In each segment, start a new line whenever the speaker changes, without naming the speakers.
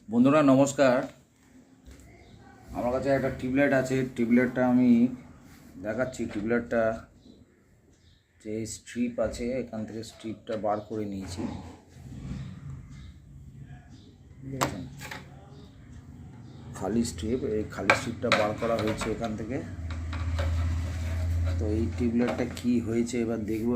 বন্ধুরা নমস্কার। আমার কাছে একটা টিউবলাইট আছে। টিউবলাইটটা আমি দেখাচ্ছি। টিউবলাইটটা যে স্ট্রিপ আছে এখান থেকে স্ট্রিপটা বার করে নিয়েছি। দেখেছেন, খালি স্ট্রিপ, এই খালি স্ট্রিপটা বার করা হয়েছে এখান থেকে। তো এই টিউবলাইটটা কি হয়েছে এবার দেখব।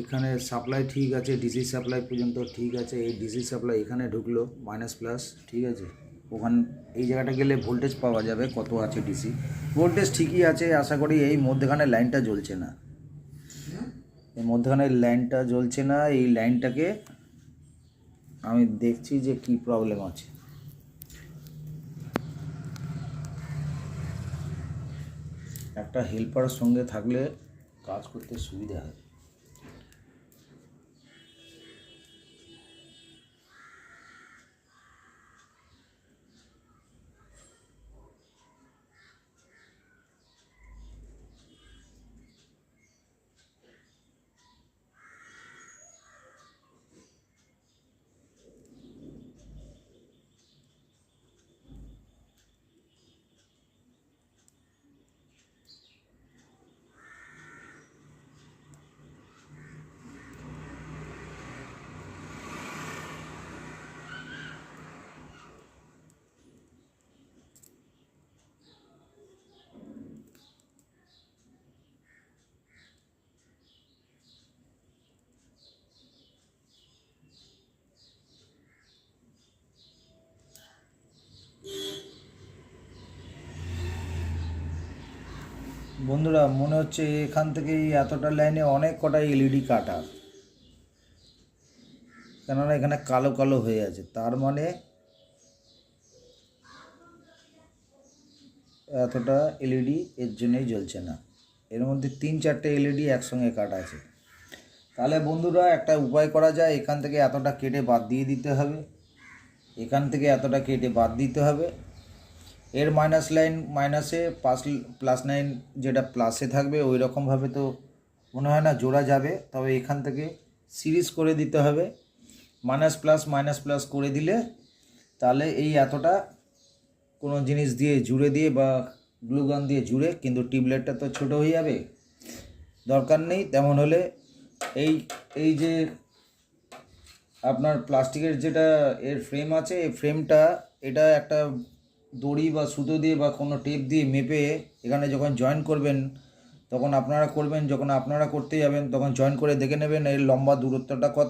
এখানে সাপ্লাই ঠিক আছে, ডিসি সাপ্লাই পর্যন্ত ঠিক আছে। এই ডিসি সাপ্লাই এখানে ঢুকলো মাইনাস প্লাস, ঠিক আছে। ওখান এই জায়গাটা গেলে ভোল্টেজ পাওয়া যাবে কত আছে ডিসি। ভোল্টেজ ঠিকই আছে আশা করি। এই মধ্যখানে লাইনটা জ্বলছে না, এই মধ্যখানে লাইনটা জ্বলছে না। এই লাইনটাকে আমি দেখছি যে কি প্রবলেম আছে। একটা হেল্পার সঙ্গে থাকলে কাজ করতে সুবিধা হয়। বন্ধুরা মনে হচ্ছে এখান থেকে এতটা লাইনে অনেক কটা এলইডি কাটা, কেননা এখানে কালো কালো হয়ে আছে। তার মানে এতটা এলইডি এর জন্যই জ্বলছে না। এর মধ্যে 3-4টে এলইডি একসঙ্গে কাটা আছে। তাহলে বন্ধুরা একটা উপায় করা যায়, এখান থেকে এতটা কেটে বাদ দিয়ে দিতে হবে, এখান থেকে এতটা কেটে বাদ দিতে হবে। এর মাইনাস লাইন মাইনাসে, প্লাস লাইন যেটা প্লাসে থাকবে ওই রকমভাবে তো মনে হয় না জোড়া যাবে। তবে এখান থেকে সিরিজ করে দিতে হবে, মাইনাস প্লাস করে দিলে তাহলে এই এতটা কোনো জিনিস দিয়ে জুড়ে দিয়ে বা গ্লুগান দিয়ে জুড়ে, কিন্তু টিউবলাইটটা তো ছোটো হয়ে যাবে, দরকার নেই। তেমন হলে এই এই যে আপনার প্লাস্টিকের যেটা এর ফ্রেম আছে, এই ফ্রেমটা এটা একটা দড়ি বা সুতো দিয়ে বা কোনো টেপ দিয়ে মেপে এখানে যখন জয়েন করবেন তখন আপনারা করবেন, যখন আপনারা করতে যাবেন তখন জয়েন করে দেখে নেবেন এর লম্বা দূরত্বটা কত।